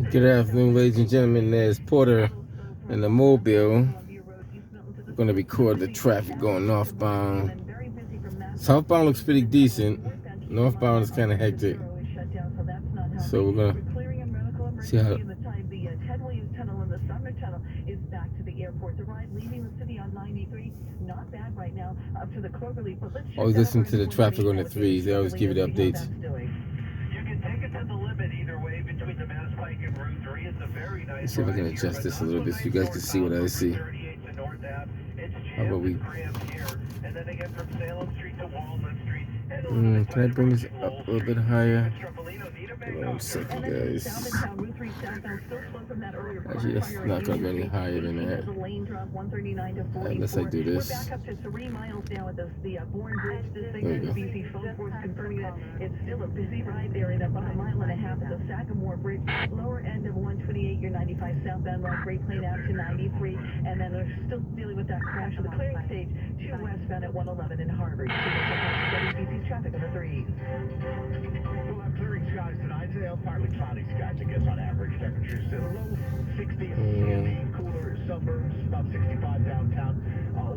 Good afternoon, ladies and gentlemen. There's Porter in the Mobile. We're going to record the traffic going northbound. Southbound looks pretty decent. Northbound is kind of hectic. So we're going to see how. Always listen to the traffic on the threes. They always give you the updates. Let's see if I can adjust this a little bit so you guys can see what I see. How about we? Can I bring this up a little bit higher? Hold on a second, guys. Actually, that's not going to be any higher than that. Unless I do this. There we go. It's still a busy ride there in about a mile and a half of the Sagamore Bridge. Lower end of 128, your 95 southbound North Great Plain out to 93. And then they're still dealing with that crash of the clearing stage to westbound at 111 in Harvard. WBC's traffic on the threes. We'll have clearing skies tonight. Today, partly cloudy skies. I guess on average, temperatures still low 60s. Cooler suburbs, about 65 downtown.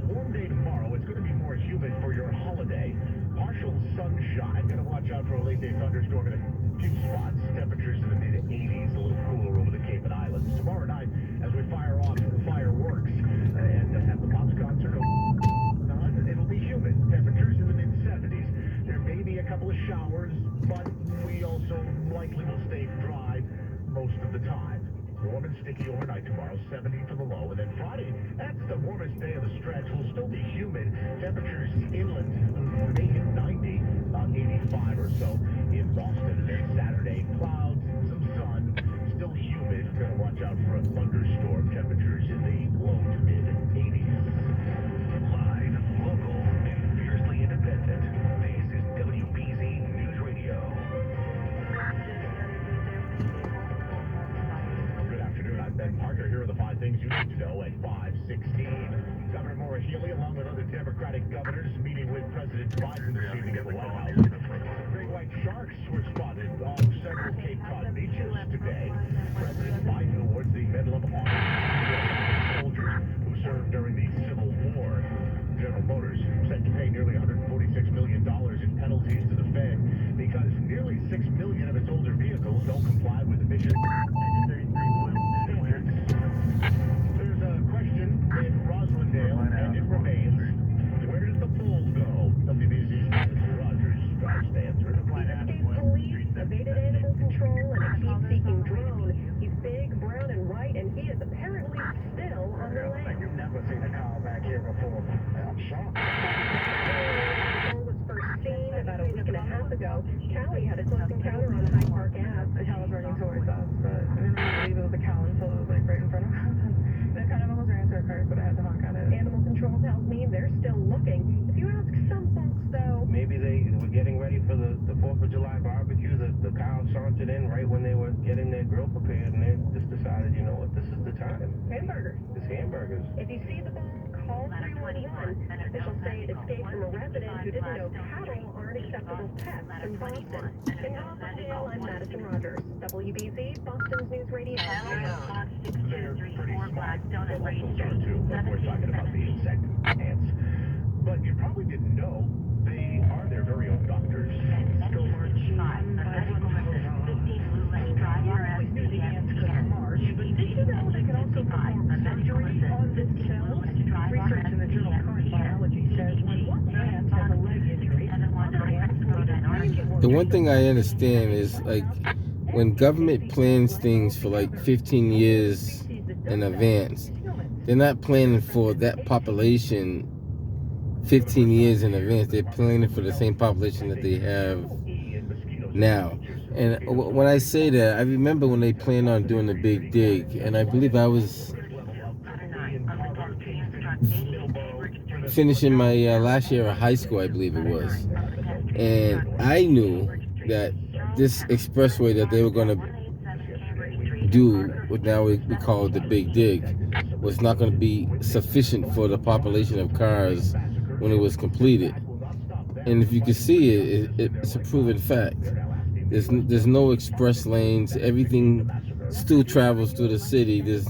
Warm day tomorrow. It's going to be more humid for your holiday. Partial sunshine. Going to watch out for a late day thunderstorm in a few spots. Temperatures in the mid-80s. A little cooler over the Cape and Islands. Tomorrow night, as we fire off fireworks and have the Pops concert, it'll be humid. Temperatures in the mid-70s. There may be a couple of showers, but we also likely will stay dry most of the time. Warm and sticky overnight tomorrow, 70 for the low. And then Friday, that's the warmest day of the stretch. Will still be humid. Temperatures inland may hit 90, about 85 or so in Boston. And then Saturday, clouds, some sun, still humid. Gonna watch out for a thunderstorm. Temperatures in the low to mid-80s. Live, local, and fiercely independent. This is WBZ News Radio. Ben Parker, here are the 5 things you need to know at 5:16. Governor Maura Healey, along with other Democratic governors, meeting with President Biden this evening at the White House. Great white sharks were spotted on several Cape Cod beaches today. President Biden awards the Medal of Honor to soldiers who served during the Civil War. General Motors set to pay nearly $146 million in penalties to the Fed because nearly 6 million of its older vehicles don't comply with emission. There's a question in Roslindale, and it remains, where did the pool go? WBC's Rogers tries to answer. Escape police, evaded animal control, and a heat-seeking drone. He's big, brown, and white, and he is apparently still on the lake. You've never seen a cow back here before. I'm shocked. Was first seen about a week and a half ago. Callie had a close encounter on Hyde Park Ave. The cow was running towards us, but I didn't really believe it was a cow until it was like right in front of us. That kind of almost ran into our car, but I had to honk at it. Animal control tells me they're still looking. If you ask some folks, though, maybe they were getting ready for the 4th of July barbecue. The cow sauntered in right when they were getting their grill prepared, and they just decided, you know what, this is the time. Hamburgers. It's hamburgers. If you see the ball, call 311. Officials say it escaped from a resident who didn't know cattle aren't acceptable pets in Boston. In Roslindale, I'm Madison Rogers. WBZ, Boston's News Radio. They're pretty smart. They'll also start to, when we're talking about the insect ants. But you probably didn't know they are their very own doctors. The one thing I understand is, like, when government plans things for like 15 years in advance, they're not planning for that population 15 years in advance. They're planning for the same population that they have now. And when I say that, I remember when they planned on doing the big dig, and I believe I was finishing my last year of high school, I believe it was. And I knew that this expressway that they were going to do, what now we call the big dig, was not going to be sufficient for the population of cars when it was completed. And if you can see it, it's a proven fact. There's no express lanes. Everything still travels through the city. There's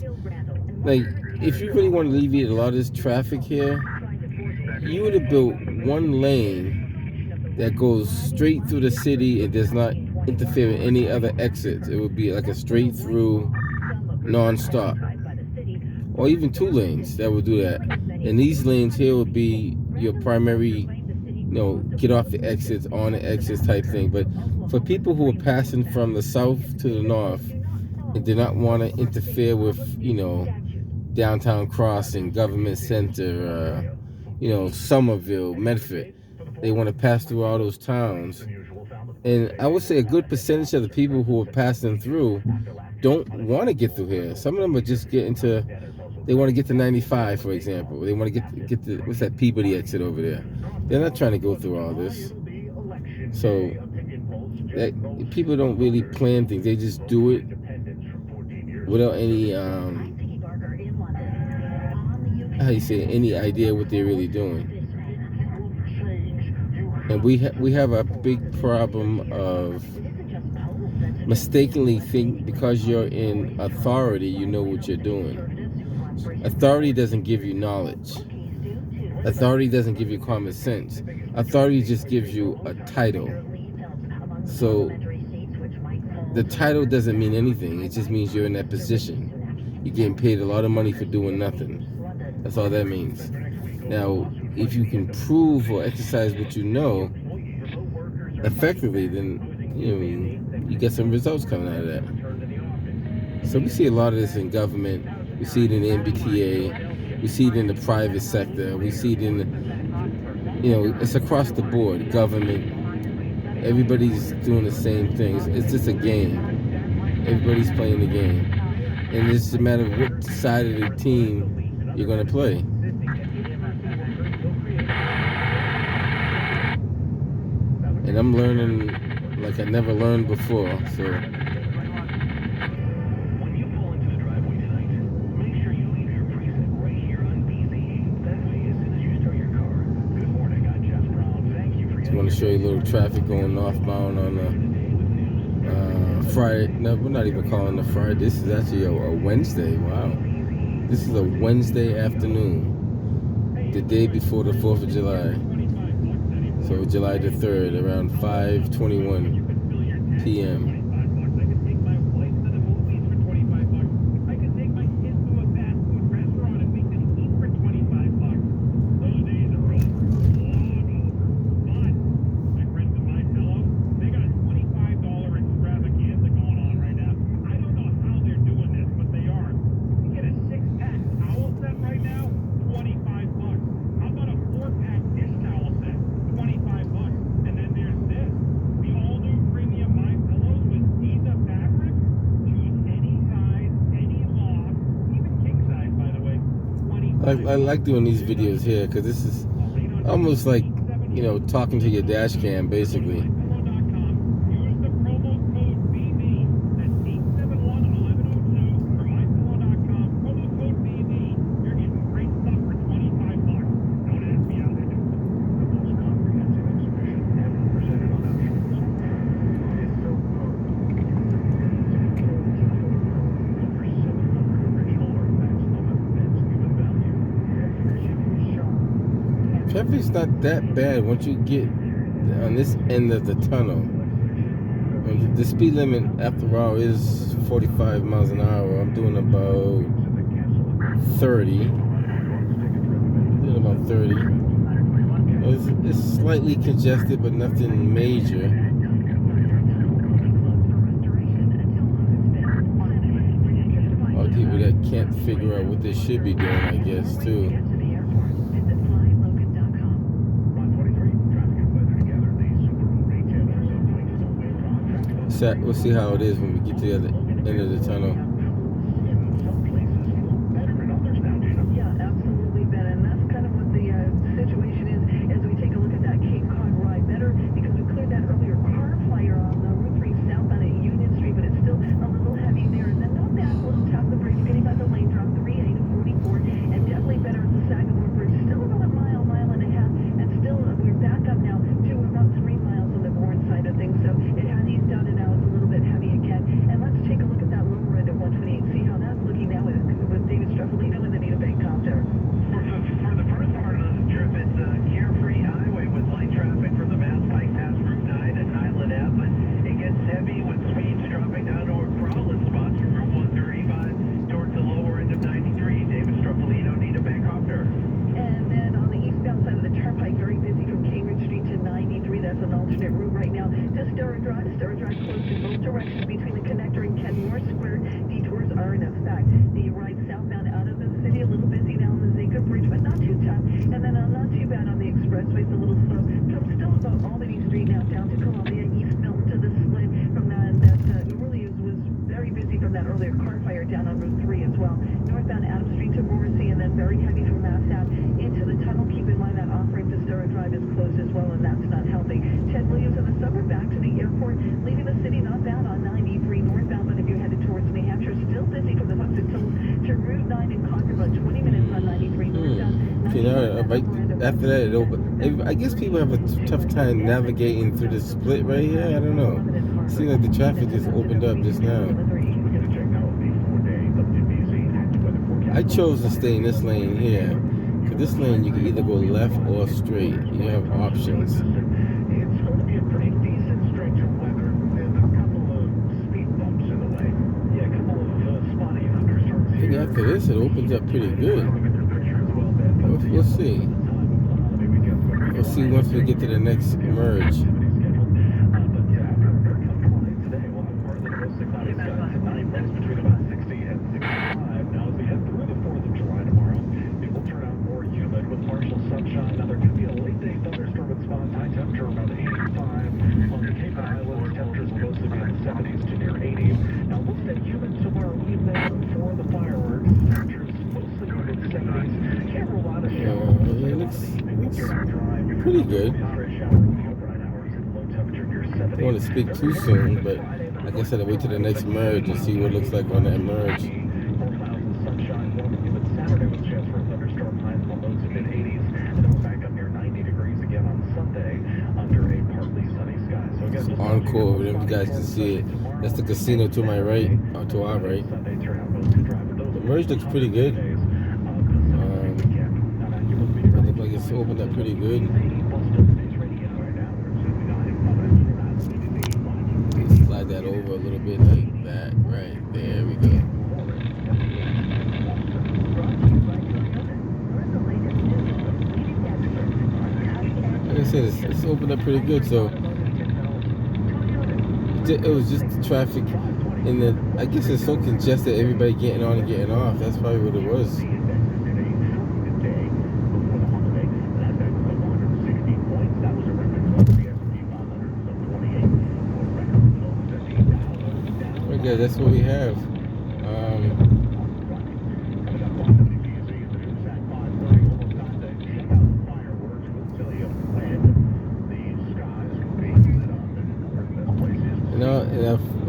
like, if you really want to alleviate a lot of this traffic here, you would have built one lane that goes straight through the city. It does not interfere with any other exits. It would be like a straight through, non-stop, or even 2 lanes that would do that. And these lanes here would be your primary, get off the exits, on the exits type thing. But for people who are passing from the south to the north and do not want to interfere with, downtown Crossing, Government Center, Somerville, Medford, they want to pass through all those towns. And I would say a good percentage of the people who are passing through don't want to get through here. Some of them are just getting to, they want to get to 95, for example. They want to get to, what's that Peabody exit over there? They're not trying to go through all this. So people don't really plan things. They just do it without any, any idea what they're really doing. And we have a big problem of mistakenly think because you're in authority, you know what you're doing. Authority doesn't give you knowledge. Authority doesn't give you common sense. Authority just gives you a title. So the title doesn't mean anything. It just means you're in that position. You're getting paid a lot of money for doing nothing. That's all that means. Now, if you can prove or exercise what you know effectively, then you get some results coming out of that. So we see a lot of this in government. We see it in the MBTA. We see it in the private sector. We see it in it's across the board. Government. Everybody's doing the same things. It's just a game. Everybody's playing the game. And it's just a matter of what side of the team you're going to play. And I'm learning like I never learned before, so. When you pull into the driveway tonight, make sure you leave your precinct right here on BZE. That way, as soon as you start your car. Good morning, I'm Jeff Brown. Thank you for Just want to show you a little traffic going northbound on the Friday. No, we're not even calling it Friday. This is actually a Wednesday. Wow. This is a Wednesday afternoon, the day before the 4th of July. So July the 3rd, around 5:21 p.m. I like doing these videos here because this is almost like, talking to your dash cam, basically. Traffic's not that bad once you get on this end of the tunnel. The speed limit, after all, is 45 miles an hour. I'm doing about 30. It's slightly congested, but nothing major. A lot of people that can't figure out what they should be doing, I guess, too. We'll see how it is when we get to the other end of the tunnel. Yeah, absolutely, Ben. And that's kind of what the situation is as we take a look at that Cape Cod ride. Better because we cleared that earlier car fire on the Route 3 southbound at Union Street, but it's still a little heavy there. And then not bad, we'll tap the brakes, getting by the lane drop 3A to 44, and definitely better at the Sagamore Bridge. Still about a mile and a half, and still we're back up now to about 3 miles on the Bourne side of things. So it has eased down and now it's a little bit heavy again. And let's take a look at that lower end of there's car fire down on Route 3 as well. Northbound Adams Street to Morrissey, and then very heavy from Mass Ave into the tunnel. Keep in mind that off-ramp to Sturrock Drive is closed as well, and that's not helping. Ted Williams in the suburb back to the airport, leaving the city not bad on 93 northbound, but if you're headed towards New Hampshire, still busy from the Hudson to Route 9 in Concord, about 20 minutes on 93 northbound. You know, right after that, it opened. I guess people have a tough time navigating through this split right here. I don't know. It seems like the traffic just opened up just now. I chose to stay in this lane here. For this lane, you can either go left or straight. You have options. It's going to be a pretty decent stretch of weather with a couple of speed bumps in the way. Yeah, a couple of spotty thunderstorms I think here. after this, it opens up pretty good. We'll see. We'll see once we get to the next merge. It looks pretty good. I don't want to speak too soon, but like I said, I wait till the next merge and see what it looks like on that merge. It's Encore, whatever you guys can see it. That's the casino to my right, or to our right. The merge looks pretty good. It looks like it's opened up pretty good. Slide that over a little bit like that. Right, there we go. Like I said, it's opened up pretty good, so it was just the traffic in the, I guess it's so congested, everybody getting on and getting off. That's probably what it was. Okay, that's what we have.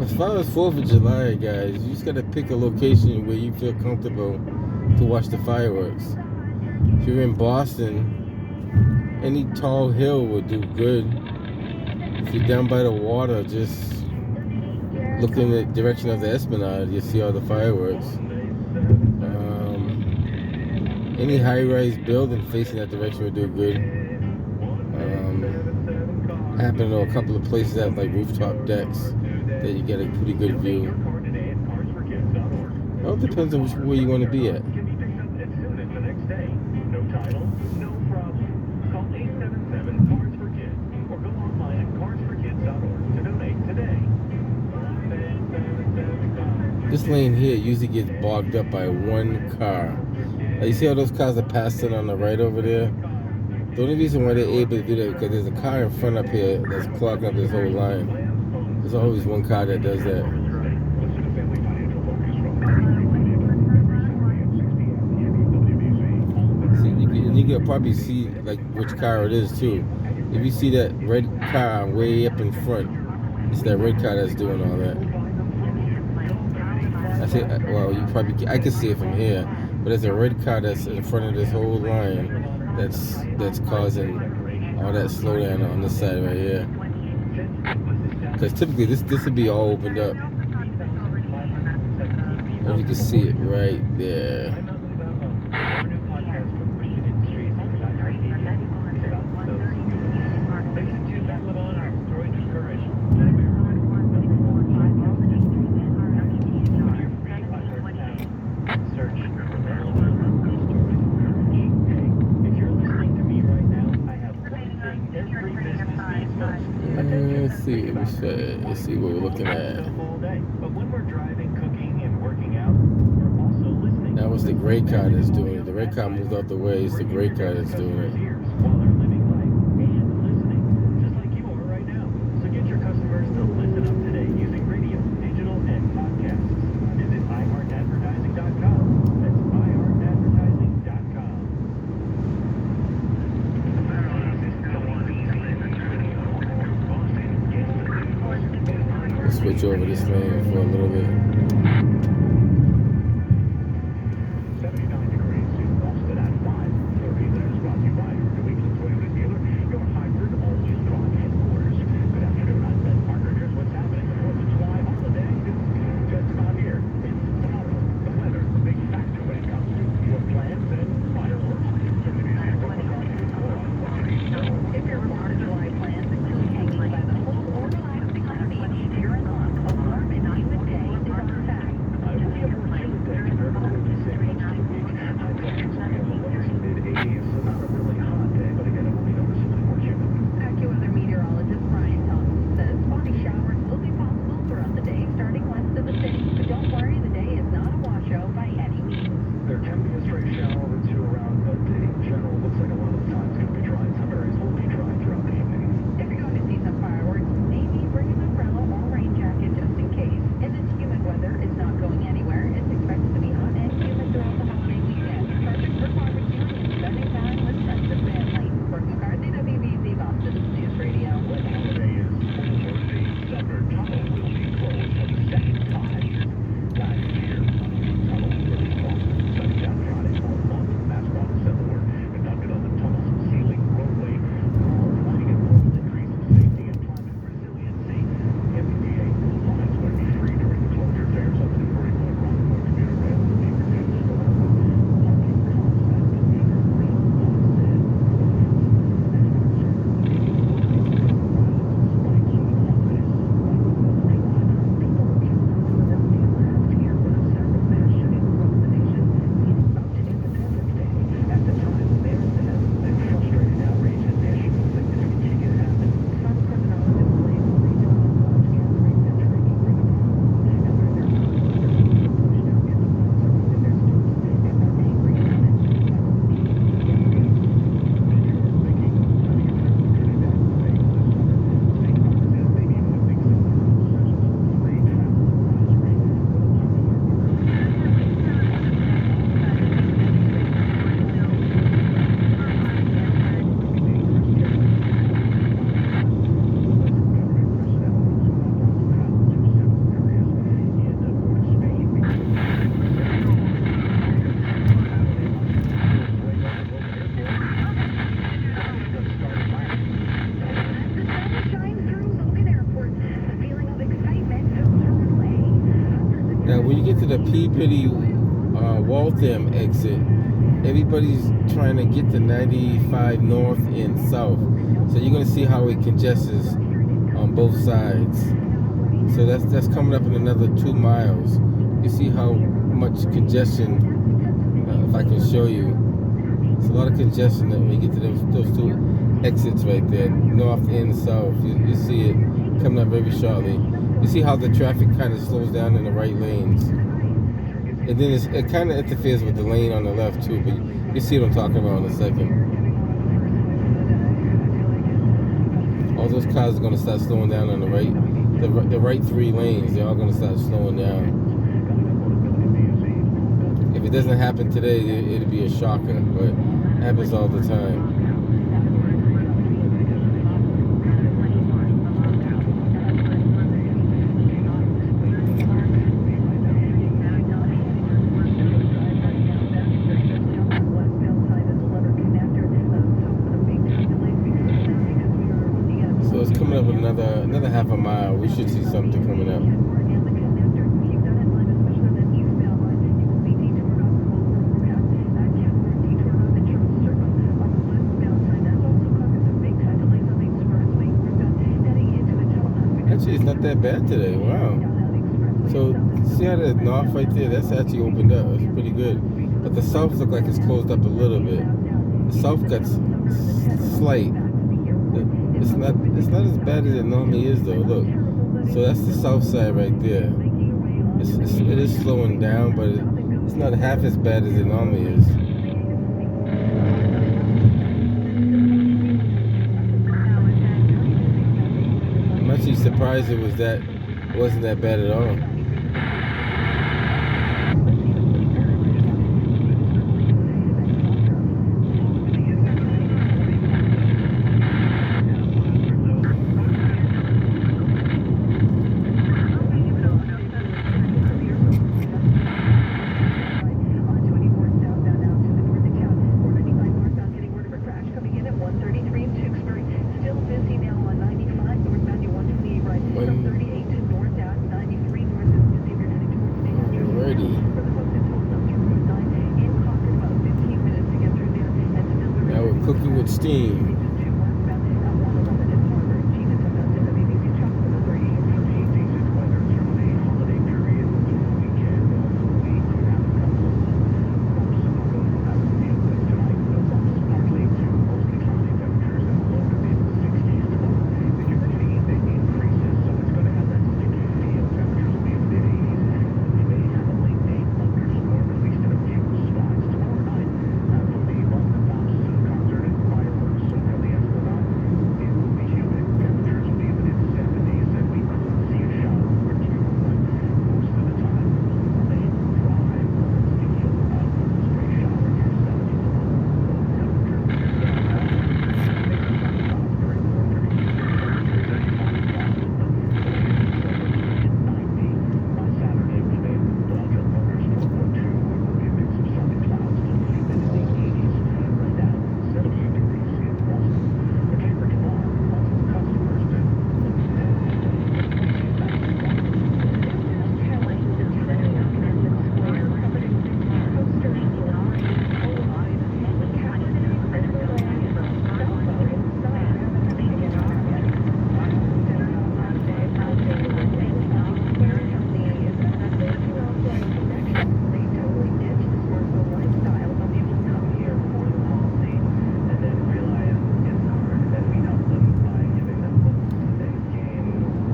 As far as 4th of July, guys, you just gotta pick a location where you feel comfortable to watch the fireworks. If you're in Boston, any tall hill would do good. If you're down by the water, just look in the direction of the Esplanade, you'll see all the fireworks. Any high-rise building facing that direction would do good. I happen to know a couple of places that have like rooftop decks that you get a pretty good view. It all depends on where you want to be at. This lane here usually gets bogged up by one car. Like, you see how those cars are passing on the right over there? The only reason why they're able to do that is because there's a car in front up here that's clogging up this whole line. There's always one car that does that. See, you can probably see like which car it is too. If you see that red car way up in front, it's that red car that's doing all that. I say, well, I can see it from here, but there's a red car that's in front of this whole line that's causing all that slowdown on this side right here. Because typically this would be all opened up. And you can see it right there. Let's see what we're looking at. Now what's the gray car that's doing it? The red car moved out the way. It's the gray car that's doing it. switch over this lane for a little bit. 79 degrees in Boston at 5:30. That is brought to you by your New England Toyota dealer, your hybrid all-wheel drive headquarters. Good afternoon, I'm Ben Parker. Here's what's happening. The 4th of July holiday is just about here. It's tomorrow. The weather, a big factor when it comes to your plans and fireworks. If your 4th of July plans include hanging by the pool or relaxing on the beach, you're in luck. A warm and humid day is on tap. I will be a more humid day compared to what we see most of the week. High temperatures will be in the lows to mid-80s, so not a really hot day, but again, it will be noticeably more humid. AccuWeather meteorologist Brian Thompson says spotty showers will be possible throughout the day, starting west of the city. But don't worry, the day is not a washout by any means. There can be a stray shower or two around, but in general, looks like a lot of the time it's going to be dry. Some areas will be dry throughout the evening. If you're going to see some fireworks, maybe bring an umbrella or rain jacket just in case. And this humid weather is not going anywhere. It's expected to be hot and humid throughout the holiday weekend. Perfect for barbecuing and spending time with friends and family. Brooke McCarthy, WBZ Boston News Radio. Well, the holiday is over. The Sumner Tunnel will be closed for the second time. Last year, the tunnel was closed Sunday down Friday for a month. MassDOT and civil work conducted on the tunnel's sealing roadway, all providing a total increase in safety and climate resiliency. The MBTA lines will be free during the closure. Fares up to Newburyport, Rockport commuter rail will be reduced. Parking costs at commuter rail offset. Now, when you get to the Peabody Waltham exit, everybody's trying to get to 95 north and south. So you're going to see how it congests on both sides. So that's coming up in another 2 miles. You see how much congestion, if I can show you. It's a lot of congestion when you get to those 2 exits right there, north and south. You see it coming up very shortly. You see how the traffic kind of slows down in the right lanes. And then it kind of interferes with the lane on the left too, but you see what I'm talking about in a second. All those cars are going to start slowing down on the right. The right 3 lanes, they're all going to start slowing down. If it doesn't happen today, it'll be a shocker, but it happens all the time. So it's coming up another half a mile. We should see something coming up. Actually, it's not that bad today. Wow. So, see how the north right there? That's actually opened up. It's pretty good. But the south looks like it's closed up a little bit. The south got slight. It's not as bad as it normally is though. Look. So that's the south side right there. It is slowing down, but it's not half as bad as it normally is. I'm actually surprised it wasn't that bad at all. City. For the folks in Tulsa through Route 9, in Concord, about 15 minutes to get through there, and to build Now we're cooking with steam. to westbound at 111 in Harvard. Gina from WBZ Traffic with the Pretty decent weather through the holiday period, through the weekend. We could have a couple of bumps in the road we'll have to deal with tonight. No bumps, partly to mostly cloudy temperatures in the low to mid 60s. Tomorrow, the humidity increases, so it's going to have that sticky feel. Temperatures will be in the mid 80s. We may have a late day thunderstorm, at least in a few spots. Tomorrow night, for the Boston Pops concert and fireworks over the Esplanade, it will be humid. Temperatures will be in the mid 70s, and we could see a shower or two, but most of the time will remain dry. Sticky a stray shower near 70 tomorrow. Low temperature. By Saturday, we may dodge a thunderstorm or two. It will be a mix of sun and clouds, still humidity 80s. Right now, 78 degrees in Boston. Okay, for tomorrow, lots of customers to look at. Kelly is sitting on Union Square, covered in posters of the line, with Kaepernick, Timberland, cell phone inside. Taken off yet. Dinner on Monday, Monday, Square Company is forging offline connection. They totally ditched the smartphone lifestyle. Some people come here for the policy and then realize it's hard. And we help them by giving them books, today's game,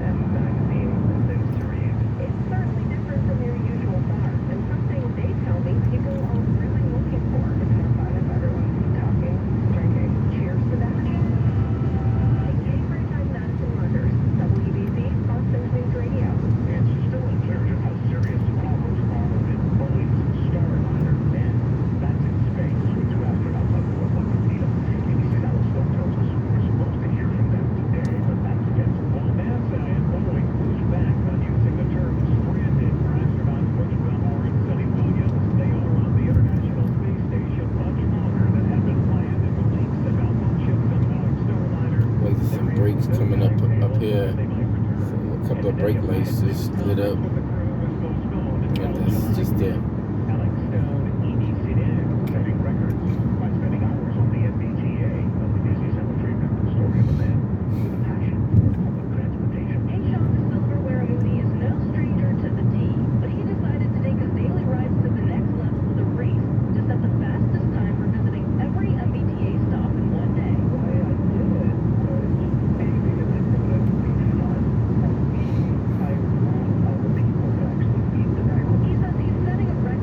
and magazines and things to read. It's certainly different from your usual bar, and something they tell me people are really looking for. It's more fun if everyone's talking, drinking. Cheers to that. In Cambridge, I'm Madison Rogers, WBZ Boston News Radio. It's still unclear just how serious the problems are with Boeing's Starliner, and that's in space with two astronauts on board. What could need them? ABC's Alex Stone tells us we're supposed to hear from them today, but that's scheduled. While NASA and Boeing push back on using the term stranded for astronauts Butch Wilmore and Sunny Williams, they are on the International Space Station much longer than had been planned, and the leaks about both ships and Boeing's Starliner. Like some brakes coming up here. A couple of brake lights just lit up. And that's just there. Alex Stone, ABC News, setting records by spending hours on the MBTA. WBZ's Emma Friedman, the story of a man with a passion for public transportation. Hayshawk Silverware Moody is no stranger to the T, but he decided to take his daily rides to the next level with a race to set the fastest time for visiting every MBTA stop in one day. Why I did it was maybe a different way to be fun. For me, I want other people to actually beat the record. He says he's setting a record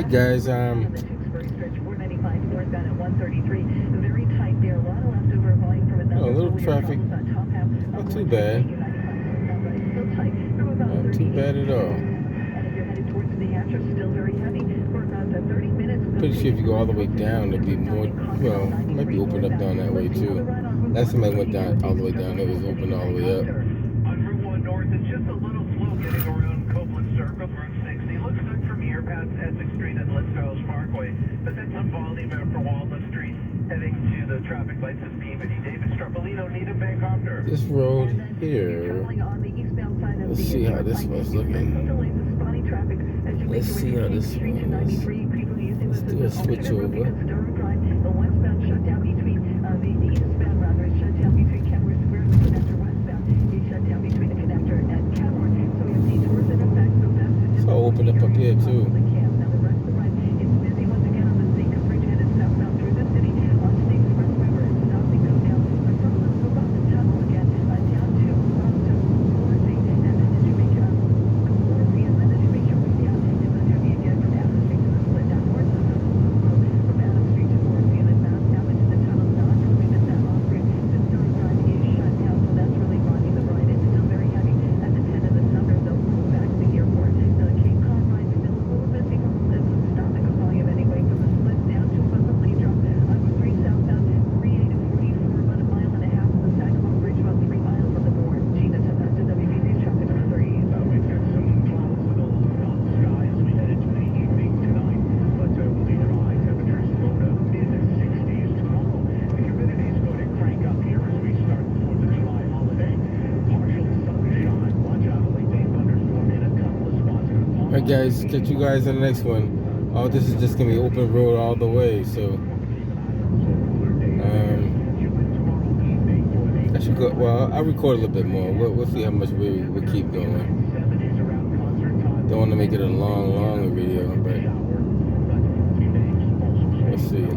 right, guys. On the Tewksbury stretch, 495 northbound at 133. Very tight there. A lot of leftover volume from Oh, a little earlier traffic. problems on top half. Not too bad. Still tight from about Not too 38. bad at all. And if you're headed towards New Hampshire, still very heavy for about 30 minutes. Pretty sure if you go all the way down, there'll be more. Well, it might be opened up down that way too. Last time I went down all the way down, it was open all the way up. On Route 1 North, it's just a little slow getting around Copeland Circle, Route 60. Looks good from here past Essex Street and Litchfield Parkway. But then some volume for Walnut Street heading to the traffic lights of Peabody, David Strapolino, Needham Bancroft. This road here. Let's see how this one's looking. Let's see how this one is. Let's do a switch over. The westbound shut down between the eastbound rather is shut down between Kenmore Square and the connector westbound. It's shut down between the connector and Kenmore. So we have detours in effect. So that's It's all opened up here too. Now the rest of the ride, it's busy once again on the Zinca Bridge headed southbound through the city on State Expressway where it's stopping go down. But from the Boston Tunnel again down to Morrissey, and then as you make Morrissey, and then as you make your way down, and then you'll be again from Adams Street to the split down north of the from Adams Street to Morrissey, and then down into the tunnel. Not coming to that off route. The Stone Drive is shut down, so that's really rocking the ride. It's still very heavy at the 10 of the summer. They'll move back to the airport. The Cape Cod ride still a little busy. It's stopping a volume anyway from the split down to Pleasant Lane drop. On 3 southbound, 38 and 44, about a mile and a half on the Sagamore Bridge, about 3 miles on the board. Gina Tempesta, WBZ traffic on 3. We've got some clouds with a low on the sky as we head into the evening tonight. But we'll leave your high temperatures low to mid-60s tomorrow. The humidity is going to crank up here as we start the 4th of July holiday. Partial sunshine. Watch out, a late day thunderstorm in a couple of spots. Alright, guys. Catch you guys in the next one. Oh, this is just gonna be open road all the way. So, I should go. Well, I'll record a little bit more. We'll see how much we'll keep going. Don't want to make it a long video, but let's see.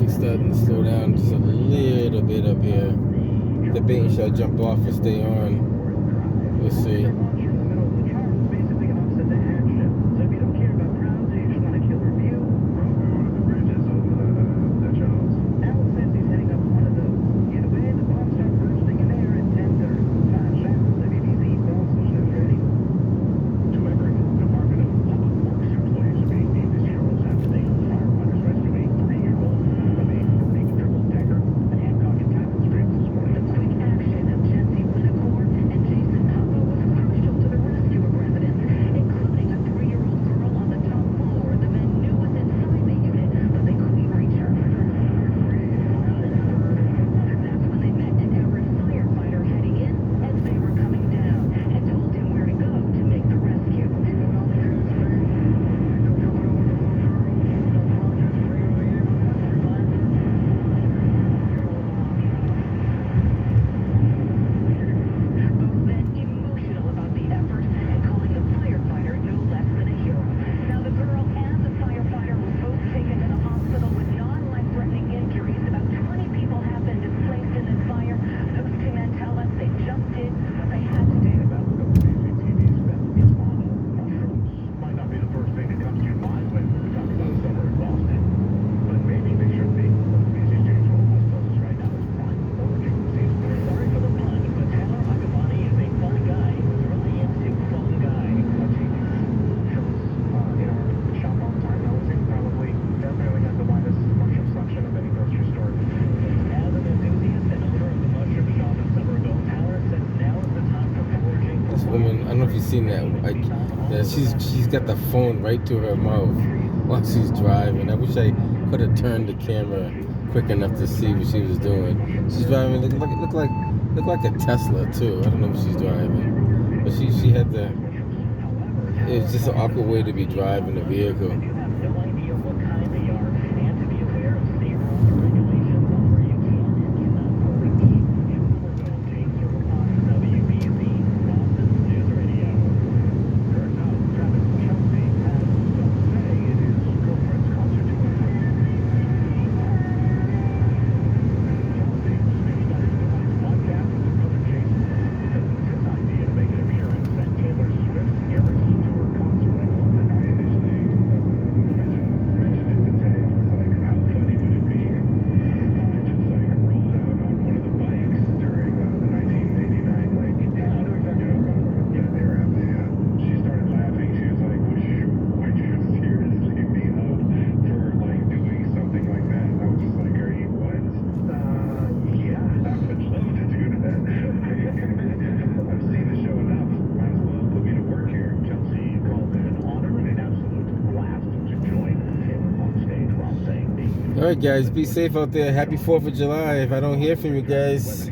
Starting to slow down just a little bit up here. Debating should I jump off or stay on. We'll see. The quick action of Jesse Winnicor and Jason Coppo was crucial to woman. I don't know if you've seen that. Like, yeah, she's got the phone right to her mouth while she's driving. I wish I could have turned the camera quick enough to see what she was doing. She's driving. Look like a Tesla too. I don't know what she's driving, but she had the. It was just an awkward way to be driving a vehicle. All right, guys, be safe out there. Happy 4th of July. If I don't hear from you guys,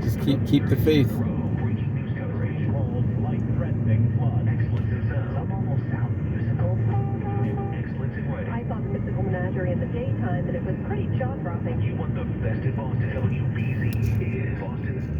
just keep the faith. I saw the Physical Menagerie in the daytime, and it was pretty jaw-dropping. You want the best in Boston. WBZ is Boston.